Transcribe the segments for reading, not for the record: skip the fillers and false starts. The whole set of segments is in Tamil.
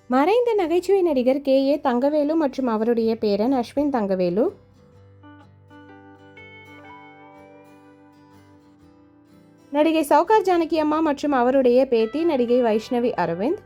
மறைந்த நகைச்சுவை நடிகர் கே.ஏ. தங்கவேலு மற்றும் அவருடைய பேரன் அஸ்வின் தங்கவேலு. நடிகை சௌகார் ஜானகி அம்மா மற்றும் அவருடைய பேத்தி நடிகை வைஷ்ணவி அரவிந்த்.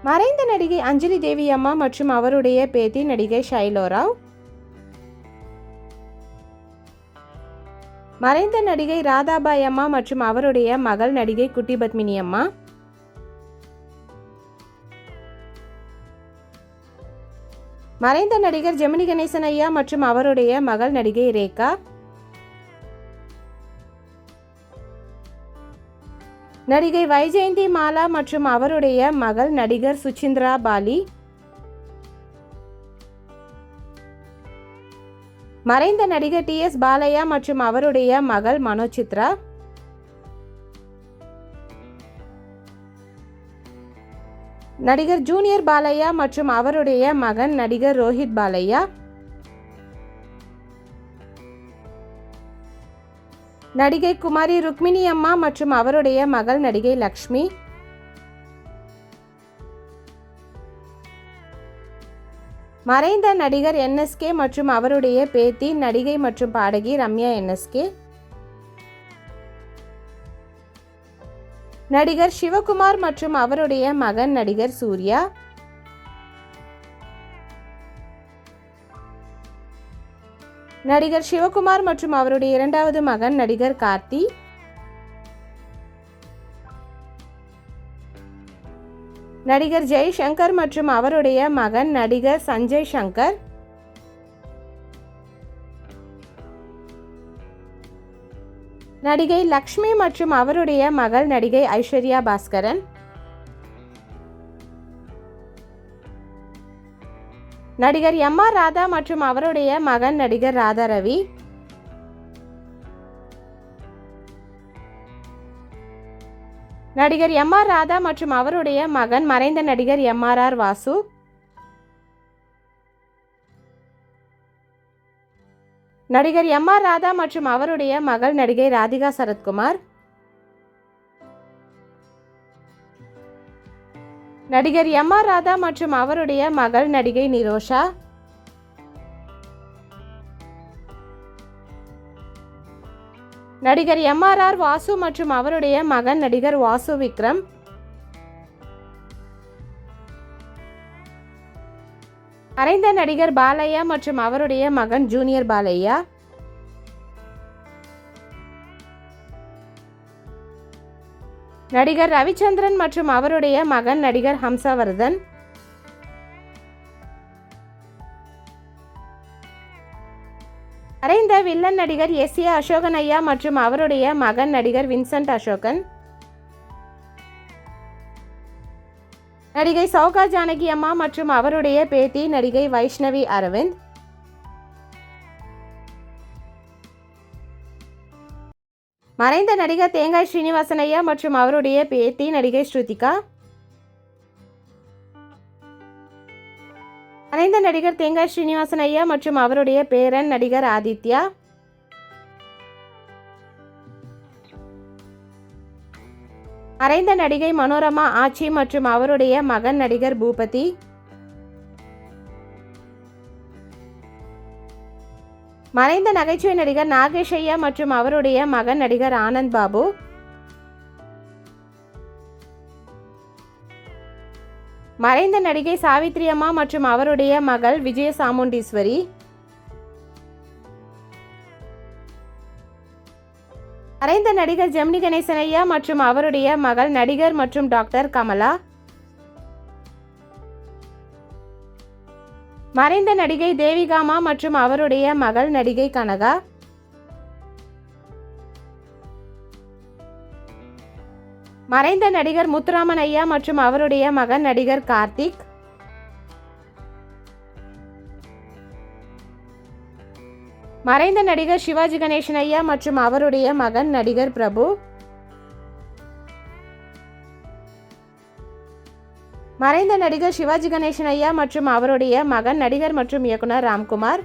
மறைந்த நடிகை அஞ்சலி தேவி அம்மா மற்றும் அவருடைய பேத்தி நடிகை ஷைலோராவ். மறைந்த நடிகை ராதாபாய் அம்மா மற்றும் அவருடைய மகள் நடிகை குட்டி பத்மினி அம்மா. மறைந்த நடிகர் ஜெமினி கணேசன் ஐயா மற்றும் அவருடைய மகள் நடிகை ரேகா. நடிகை வைஜெயந்தி மாலா மற்றும் அவருடைய மகள் நடிகர் சுசிந்திரா பாலி. மறைந்த நடிகர் டி.எஸ். பாலையா மற்றும் அவருடைய மகள் மனோசித்ரா. நடிகர் ஜூனியர் பாலையா மற்றும் அவருடைய மகன் நடிகர் ரோஹித் பாலையா. நடிகை குமாரி ருக்மிணி அம்மா மற்றும் அவருடைய மகள் நடிகை லக்ஷ்மி. மறைந்த நடிகர் என்.எஸ்.கே. மற்றும் அவருடைய பேத்தி நடிகை மற்றும் பாடகி ரம்யா என்.எஸ்.கே. நடிகர் சிவகுமார் மற்றும் அவருடைய மகன் நடிகர் சூர்யா. நடிகர் சிவகுமார் மற்றும் அவருடைய இரண்டாவது மகன் நடிகர் கார்த்தி. நடிகர் ஜெய்சங்கர் மற்றும் அவருடைய மகன் நடிகர் சஞ்சய் சங்கர். நடிகை லக்ஷ்மி மற்றும் அவருடைய மகள் நடிகை ஐஸ்வர்யா பாஸ்கரன். நடிகர் எம்.ஆர். ராதா மற்றும் அவருடைய மகன் நடிகர் ராதா ரவி. நடிகர் எம்.ஆர். ராதா மற்றும் அவருடைய மகன் மறைந்த நடிகர் எம்.ஆர்.ஆர். வாசு. நடிகர் எம்.ஆர். ராதா மற்றும் அவருடைய மகள் நடிகை ராதிகா சரத்குமார். நடிகர் எம்.ஆர். ராதா மற்றும் அவருடைய மகள் நடிகை நிரோஷா. நடிகர் எம்.ஆர்.ஆர். வாசு மற்றும் அவருடைய மகன் நடிகர் வாசு விக்ரம். மறைந்த நடிகர் பாலையா மற்றும் அவருடைய மகன் ஜூனியர் பாலையா. நடிகர் ரவிச்சந்திரன் மற்றும் அவருடைய மகன் நடிகர் ஹம்சவர்தன். மறைந்த வில்லன் நடிகர் எஸ்.ஏ. அசோகன் ஐயா மற்றும் அவருடைய மகன் நடிகர் வின்சென்ட் அசோகன். நடிகை சௌகார் ஜானகி அம்மா மற்றும் அவருடைய பேத்தி நடிகை வைஷ்ணவி அரவிந்த். மறைந்த நடிகர் தேங்காய் ஸ்ரீனிவாசன் ஐயா மற்றும் அவருடைய பேத்தி நடிகை ஸ்ருதிகா. மறைந்த நடிகர் தேங்காய் ஸ்ரீனிவாசன் ஐயா மற்றும் அவருடைய பேரன் நடிகர் ஆதித்யா. மறைந்த நடிகை மனோரமா ஆச்சி மற்றும் அவருடைய மகன் நடிகர் பூபதி. மறைந்த நகைச்சுவை நடிகர் நாகேஷ் ஐயா மற்றும் அவருடைய மகன் நடிகர் ஆனந்த் பாபு. மறைந்த நடிகை சாவித்ரி அம்மா மற்றும் அவருடைய மகள் விஜய சாமுண்டீஸ்வரி. மறைந்த நடிகர் ஜெமினி கணேசன் ஐயா மற்றும் அவருடைய மகள் நடிகர் மற்றும் டாக்டர் கமலா. மறைந்த நடிகை தேவிகாமா மற்றும் அவருடைய மகள் நடிகை கனகா. மறைந்த நடிகர் முத்துராமன் ஐயா மற்றும் அவருடைய மகன் நடிகர் கார்த்திக். மறைந்த நடிகர் சிவாஜி கணேசன் ஐயா மற்றும் அவருடைய மகன் நடிகர் பிரபு. மறைந்த நடிகர் சிவாஜி கணேசன் ஐயா மற்றும் அவருடைய மகன் நடிகர் மற்றும் இயக்குனர் ராம்குமார்.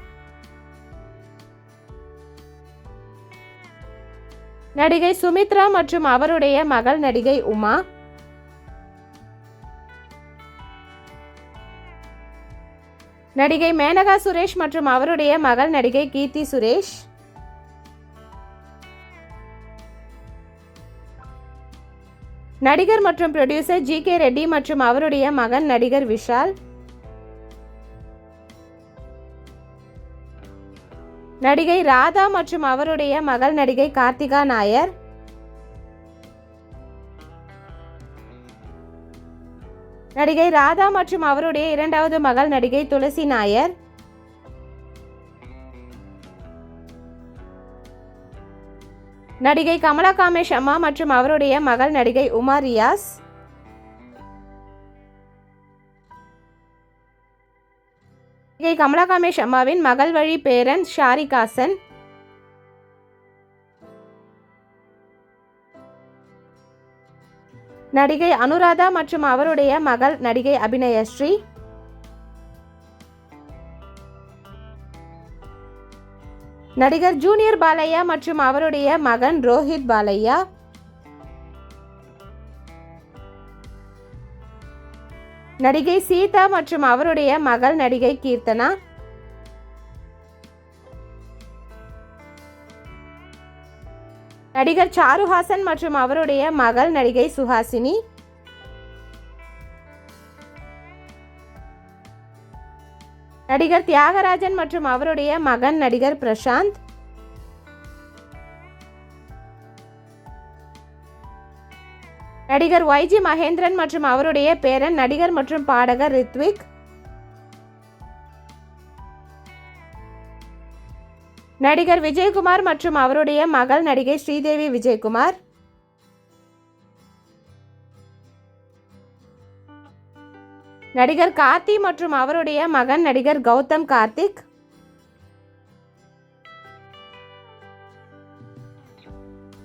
நடிகை சுமித்ரா மற்றும் அவருடைய மகள் நடிகை உமா. நடிகை மேனகா சுரேஷ் மற்றும் அவருடைய மகள் நடிகை கீர்த்தி சுரேஷ். நடிகர் மற்றும் புரொடியூசர் ஜி.கே. ரெட்டி மற்றும் அவருடைய மகன் நடிகர் விஷால். நடிகை ராதா மற்றும் அவருடைய மகள் நடிகை கார்த்திகா நாயர். நடிகை ராதா மற்றும் அவருடைய இரண்டாவது மகள் நடிகை துளசி நாயர். நடிகை கமலா காமேஷ் அம்மா மற்றும் அவருடைய மகள் நடிகை உமா ரியாஸ். நடிகை கமலா காமேஷ் அம்மாவின் மகள் வழி பேரன் ஷாரிகாசன். நடிகை அனுராதா மற்றும் அவருடைய மகள் நடிகை அபிநயஸ்ரீ. நடிகர் ஜூனியர் பாலையா மற்றும் அவருடைய மகன் ரோஹித் பாலையா. நடிகை சீதா மற்றும் அவருடைய மகள் நடிகை கீர்த்தனா. நடிகர் சாருஹாசன் மற்றும் அவருடைய மகள் நடிகை சுஹாசினி. நடிகர் தியாகராஜன் மற்றும் அவருடைய மகன் நடிகர் பிரசாந்த். நடிகர் YG மகேந்திரன் மற்றும் அவருடைய பேரன் நடிகர் மற்றும் பாடகர் ரித்விக். நடிகர் விஜயகுமார் மற்றும் அவருடைய மகள் நடிகை ஸ்ரீதேவி விஜயகுமார். நடிகர் கார்த்தி மற்றும் அவருடைய மகன் நடிகர் கௌதம் கார்த்திக்.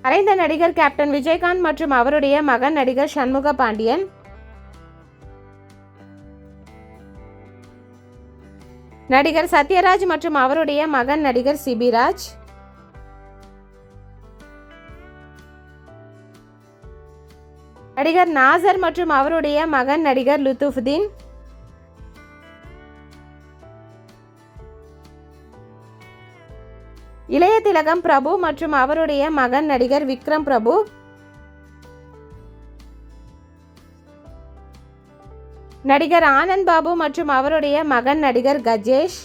மறைந்த நடிகர் கேப்டன் விஜயகாந்த் மற்றும் அவருடைய மகன் நடிகர் சண்முக பாண்டியன். நடிகர் சத்யராஜ் மற்றும் அவருடைய மகன் நடிகர் சிபிராஜ். நடிகர் நாசர் மற்றும் அவருடைய மகன் நடிகர் லுத்துஃபுதீன். இளைய திலகம் பிரபு மற்றும் அவருடைய மகன் நடிகர் விக்ரம் பிரபு. நடிகர் ஆனந்த் பாபு மற்றும் அவருடைய மகன் நடிகர் கஜேஷ்.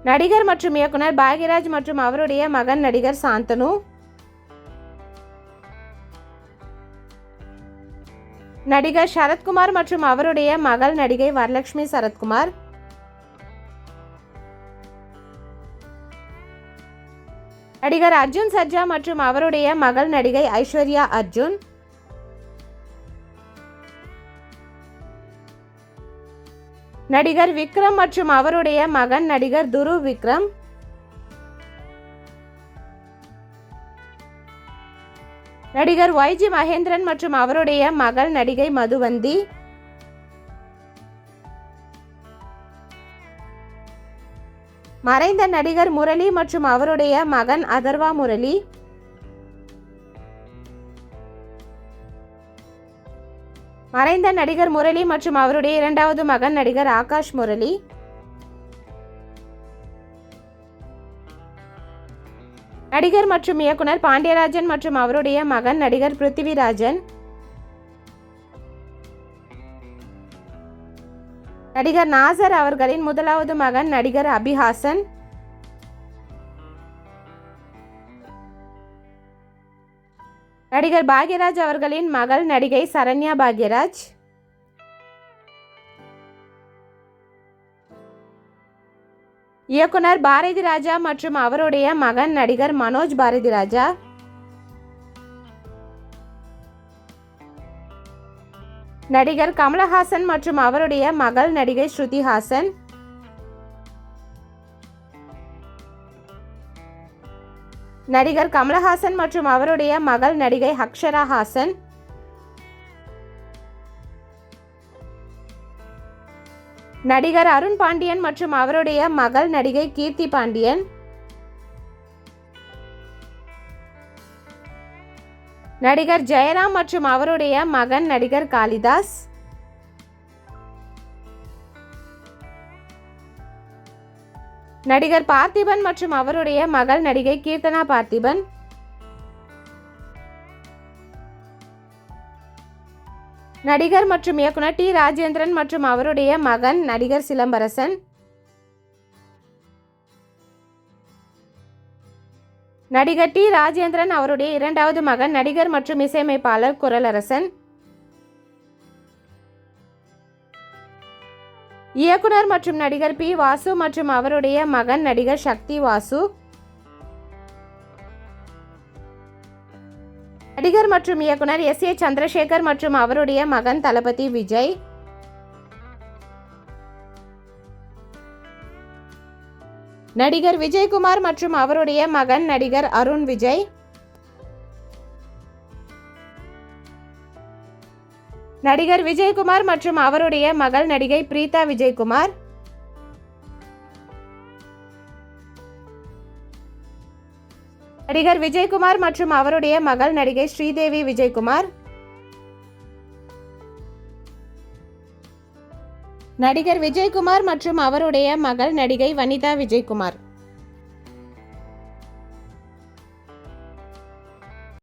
நடிகர் மற்றும் இயக்குனர் பாக்யராஜ் மற்றும் அவருடைய மகன் நடிகர் சாந்தனு. நடிகர் சரத்குமார் மற்றும் அவருடைய மகள் நடிகை வரலட்சுமி சரத்குமார். நடிகர் அர்ஜுன் சர்ஜா மற்றும் அவருடைய மகள் நடிகை ஐஸ்வர்யா அர்ஜுன். நடிகர் விக்ரம் மற்றும் அவருடைய மகன் நடிகர் துருவ் விக்ரம். நடிகர் YG மகேந்திரன் மற்றும் அவருடைய மகள் நடிகை மதுவந்தி. மறைந்த நடிகர் முரளி மற்றும் அவருடைய மகன் அதர்வா முரளி. மறைந்த நடிகர் முரளி மற்றும் அவருடைய இரண்டாவது மகன் நடிகர் ஆகாஷ் முரளி. நடிகர் மற்றும் இயக்குனர் பாண்டியராஜன் மற்றும் அவருடைய மகன் நடிகர் பிருத்திவிராஜன். நடிகர் நாசர் அவர்களின் முதலாவது மகன் நடிகர் அபிஹாசன். நடிகர் பாக்யராஜ் அவர்களின் மகள் நடிகை சரண்யா பாக்யராஜ். இயக்குனர் பாரதி ராஜா மற்றும் அவருடைய மகன் நடிகர் மனோஜ் பாரதி ராஜா. நடிகர் கமலஹாசன் மற்றும் அவருடைய மகள் நடிகை ஸ்ருதி ஹாசன். நடிகர் கமலஹாசன் மற்றும் அவருடைய மகள் நடிகை அக்ஷரா ஹாசன். நடிகர் அருண் பாண்டியன் மற்றும் அவருடைய மகள் நடிகை கீர்த்தி பாண்டியன். நடிகர் ஜெயராம் மற்றும் அவருடைய மகன் நடிகர் காளிதாஸ். நடிகர் பார்த்திபன் மற்றும் அவருடைய மகள் நடிகை கீர்த்தனா பார்த்திபன். நடிகர் மற்றும் இயக்குனர் டி ராஜேந்திரன் மற்றும் அவருடைய மகன் நடிகர் சிலம்பரசன். நடிகர் டி ராஜேந்திரன் அவருடைய இரண்டாவது மகன் நடிகர் மற்றும் இசையமைப்பாளர் குரலரசன். இயக்குனர் மற்றும் நடிகர் பி வாசு மற்றும் அவருடைய மகன் நடிகர் சக்தி வாசு. நடிகர் மற்றும் இயக்குனர் எஸ்.ஏ. சந்திரசேகர் மற்றும் அவருடைய மகன் தளபதி விஜய். நடிகர் விஜயகுமார் மற்றும் அவருடைய மகன் நடிகர் அருண் விஜய். நடிகர் விஜயகுமார் மற்றும் அவருடைய மகள் நடிகை பிரீதா விஜயகுமார். நடிகர் விஜயகுமார் மற்றும் அவருடைய மகள் நடிகை ஸ்ரீதேவி விஜயகுமார். நடிகர் விஜயகுமார் மற்றும் அவருடைய மகள் நடிகை வனிதா விஜயகுமார்.